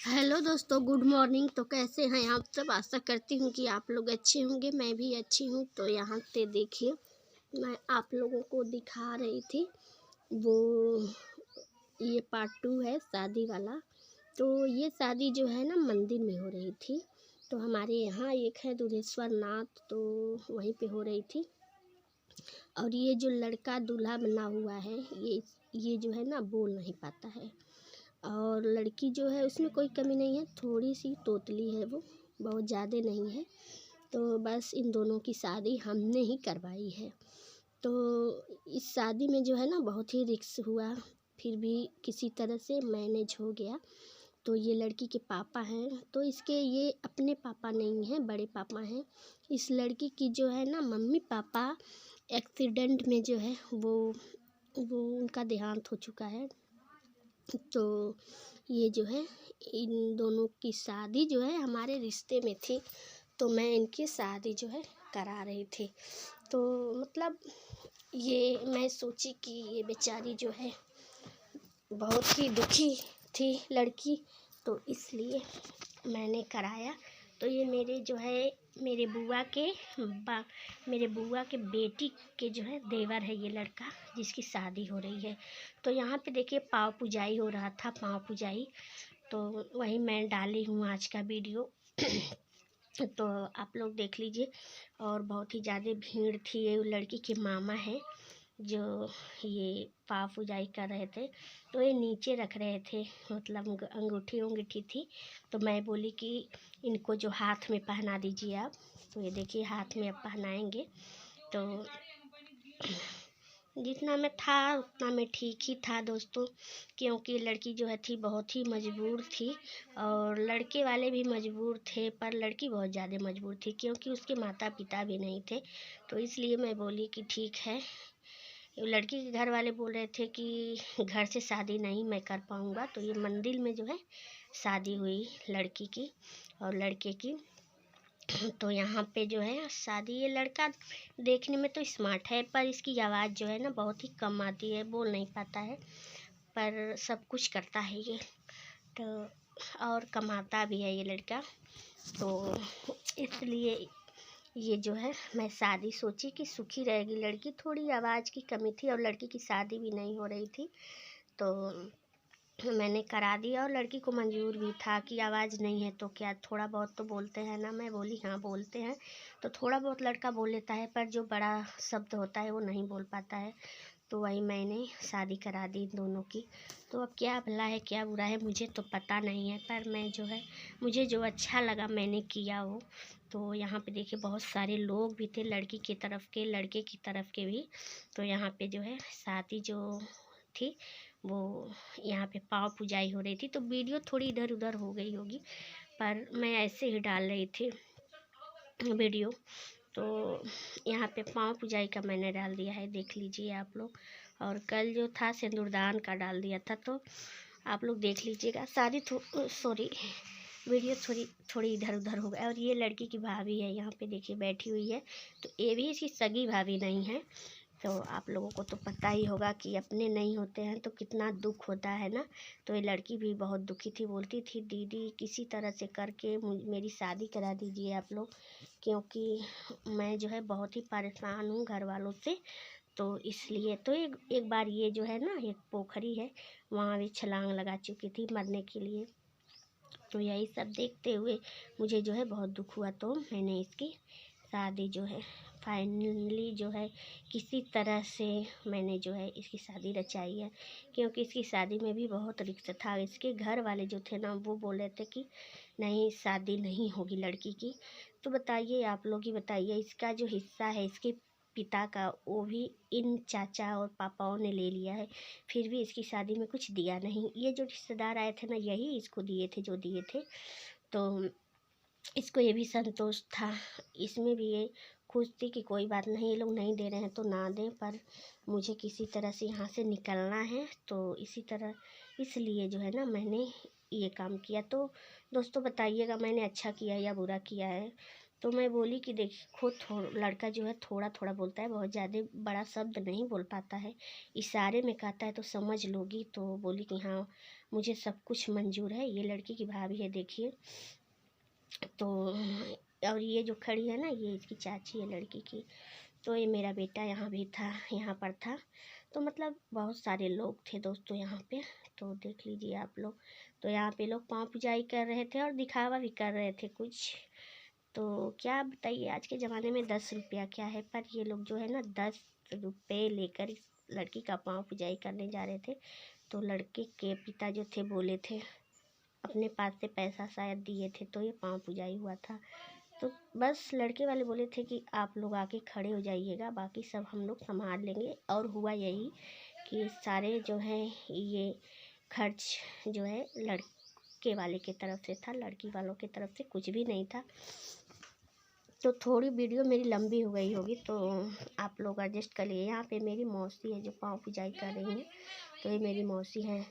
Hello दोस्तों, good morning. तो कैसे हैं आप सब? आशा करती हूँ कि आप लोग अच्छे होंगे। मैं भी अच्छी हूँ। तो यहाँ पे देखिए, मैं आप लोगों को दिखा रही थी वो ये पार्ट 2 है शादी वाला। तो ये शादी जो है ना मंदिर में हो रही थी। तो हमारे यहाँ एक है दुधेश्वर नाथ, तो वहीं पे हो रही थी। और ये जो लड़का दूल्हा बना हुआ है, ये जो है ना बोल नहीं पाता है। और लड़की जो है उसमें कोई कमी नहीं है, थोड़ी सी तोतली है, वो बहुत ज़्यादा नहीं है। तो बस इन दोनों की शादी हमने ही करवाई है। तो इस शादी में जो है ना बहुत ही रिस्क हुआ, फिर भी किसी तरह से मैनेज हो गया। तो ये लड़की के पापा हैं, तो इसके ये अपने पापा नहीं हैं, बड़े पापा हैं। इस लड़की की जो है ना मम्मी पापा एक्सीडेंट में जो है वो उनका देहांत हो चुका है। तो ये जो है इन दोनों की शादी जो है हमारे रिश्ते में थी, तो मैं इनकी शादी जो है करा रही थी। तो मतलब ये मैं सोची कि ये बेचारी जो है बहुत ही दुखी थी लड़की, तो इसलिए मैंने कराया। तो ये मेरे जो है मेरे बुआ के बेटी के जो है देवर है ये लड़का, जिसकी शादी हो रही है। तो यहाँ पे देखिए पाँव पुजाई हो रहा था, पाँव पुजाई। तो वही मैं डाली हूँ आज का वीडियो। तो आप लोग देख लीजिए। और बहुत ही ज़्यादा भीड़ थी। ये लड़की के मामा हैं जो ये पाँव पुजाई कर रहे थे, तो ये नीचे रख रहे थे, मतलब अंगूठी थी। तो मैं बोली कि इनको जो हाथ में पहना दीजिए आप। तो ये देखिए हाथ में अब पहनाएंगे। तो जितना में था उतना में ठीक ही था दोस्तों, क्योंकि लड़की जो है थी बहुत ही मजबूर थी और लड़के वाले भी मजबूर थे, पर लड़की बहुत ज़्यादा मजबूर थी क्योंकि उसके माता पिता भी नहीं थे। तो इसलिए मैं बोली कि ठीक है। लड़की के घर वाले बोल रहे थे कि घर से शादी नहीं मैं कर पाऊँगा, तो ये मंदिर में जो है शादी हुई लड़की की और लड़के की। तो यहाँ पे जो है शादी, ये लड़का देखने में तो स्मार्ट है, पर इसकी आवाज़ जो है ना बहुत ही कम आती है, बोल नहीं पाता है, पर सब कुछ करता है ये। तो और कमाता भी है ये लड़का। तो इसलिए ये जो है मैं शादी सोची कि सुखी रहेगी लड़की। थोड़ी आवाज़ की कमी थी और लड़की की शादी भी नहीं हो रही थी, तो मैंने करा दिया। और लड़की को मंजूर भी था कि आवाज़ नहीं है तो क्या, थोड़ा बहुत तो बोलते हैं ना। मैं बोली हाँ बोलते हैं। तो थोड़ा बहुत लड़का बोल लेता है, पर जो बड़ा शब्द होता है वो नहीं बोल पाता है। तो वही मैंने शादी करा दी दोनों की। तो अब क्या भला है क्या बुरा है मुझे तो पता नहीं है, पर मैं जो है मुझे जो अच्छा लगा मैंने किया वो। तो यहाँ पे देखिए बहुत सारे लोग भी थे, लड़की की तरफ के लड़के की तरफ के भी। तो यहाँ पे जो है शादी जो थी वो यहाँ पे पाँव पुजाई हो रही थी। तो वीडियो थोड़ी इधर उधर हो गई होगी, पर मैं ऐसे ही डाल रही थी वीडियो। तो यहाँ पे पाँव पुजाई का मैंने डाल दिया है, देख लीजिए आप लोग। और कल जो था सिंदूरदान का डाल दिया था, तो आप लोग देख लीजिएगा। सॉरी, वीडियो थोड़ी इधर उधर हो गया। और ये लड़की की भाभी है, यहाँ पे देखिए बैठी हुई है। तो ये भी इसकी सगी भाभी नहीं है। तो आप लोगों को तो पता ही होगा कि अपने नहीं होते हैं तो कितना दुख होता है ना। तो ये लड़की भी बहुत दुखी थी, बोलती थी दीदी किसी तरह से करके मेरी शादी करा दीजिए आप लोग, क्योंकि मैं जो है बहुत ही परेशान हूँ घर वालों से। तो इसलिए तो एक बार ये जो है ना एक पोखरी है, वहाँ भी छलांग लगा चुकी थी मरने के लिए। तो यही सब देखते हुए मुझे जो है बहुत दुख हुआ, तो मैंने इसकी शादी जो है फाइनली जो है किसी तरह से मैंने जो है इसकी शादी रचाई है। क्योंकि इसकी शादी में भी बहुत रिस्क था। इसके घर वाले जो थे ना वो बोल रहे थे कि नहीं शादी नहीं होगी लड़की की। तो बताइए आप लोग ही बताइए, इसका जो हिस्सा है इसके पिता का वो भी इन चाचा और पापाओं ने ले लिया है, फिर भी इसकी शादी में कुछ दिया नहीं। ये जो रिश्तेदार आए थे ना यही इसको दिए थे जो दिए थे। तो इसको ये भी संतोष था, इसमें भी ये खुश थी कि कोई बात नहीं, ये लोग नहीं दे रहे हैं तो ना दें, पर मुझे किसी तरह से यहाँ से निकलना है। तो इसी तरह इसलिए जो है ना मैंने ये काम किया। तो दोस्तों बताइएगा मैंने अच्छा किया या बुरा किया है। तो मैं बोली कि देखो लड़का जो है थोड़ा थोड़ा बोलता है, बहुत ज़्यादा बड़ा शब्द नहीं बोल पाता है, इशारे में कहता है तो समझ लोगी। तो बोली कि हाँ मुझे सब कुछ मंजूर है। ये लड़की की भाभी है देखिए। तो और ये जो खड़ी है ना, ये इसकी चाची है लड़की की। तो ये मेरा बेटा यहाँ भी था, यहाँ पर था। तो मतलब बहुत सारे लोग थे दोस्तों यहाँ पे। तो देख लीजिए आप लोग। तो यहाँ पे लोग पाँव पुजाई कर रहे थे और दिखावा भी कर रहे थे कुछ। तो क्या बताइए, आज के ज़माने में 10 रुपया क्या है, पर ये लोग जो है ना 10 रुपये लेकर इस लड़की का पाँव पुजाई करने जा रहे थे। तो लड़के के पिता जो थे बोले थे, अपने पास से पैसा शायद दिए थे, तो ये पाँव पुजाई हुआ था। तो बस लड़के वाले बोले थे कि आप लोग आके खड़े हो जाइएगा, बाकी सब हम लोग संभाल लेंगे। और हुआ यही कि सारे जो है ये खर्च जो है लड़के वाले की तरफ से था, लड़की वालों की तरफ से कुछ भी नहीं था। तो थोड़ी वीडियो मेरी लंबी हो गई होगी, तो आप लोग एडजस्ट कर लिए। यहाँ पे मेरी मौसी है जो पाँव पुजाई कर रही हैं। तो ये मेरी मौसी हैं।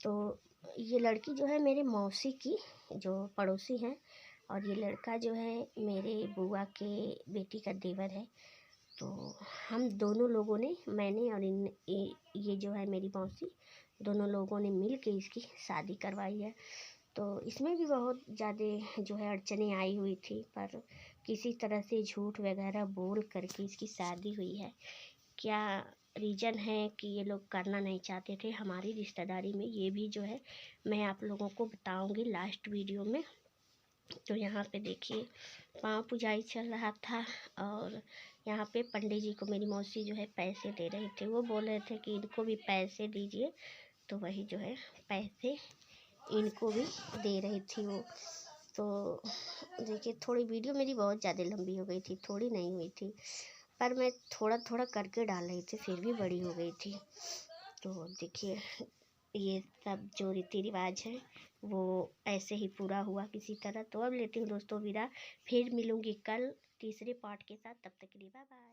तो ये लड़की जो है मेरे मौसी की जो पड़ोसी हैं, और ये लड़का जो है मेरे बुआ के बेटी का देवर है। तो हम दोनों लोगों ने, मैंने और ये जो है मेरी मौसी, दोनों लोगों ने मिल के इसकी शादी करवाई है। तो इसमें भी बहुत ज़्यादा जो है अड़चनें आई हुई थी, पर किसी तरह से झूठ वगैरह बोल करके इसकी शादी हुई है। क्या रीज़न है कि ये लोग करना नहीं चाहते थे हमारी रिश्तेदारी में, ये भी जो है मैं आप लोगों को बताऊंगी लास्ट वीडियो में। तो यहाँ पे देखिए पाँव पुजाई चल रहा था, और यहाँ पे पंडित जी को मेरी मौसी जो है पैसे दे रहे थे। वो बोल रहे थे कि इनको भी पैसे दीजिए, तो वही जो है पैसे इनको भी दे रही थी वो। तो देखिए थोड़ी वीडियो मेरी बहुत ज़्यादा लंबी हो गई थी, थोड़ी नहीं हुई थी, पर मैं थोड़ा थोड़ा करके डाल रही थी, फिर भी बड़ी हो गई थी। तो देखिए ये सब जो रीति रिवाज है वो ऐसे ही पूरा हुआ किसी तरह। तो अब लेती हूँ दोस्तों विदा, फिर मिलूँगी कल तीसरे पार्ट के साथ। तब तक के लिए बाय बाय।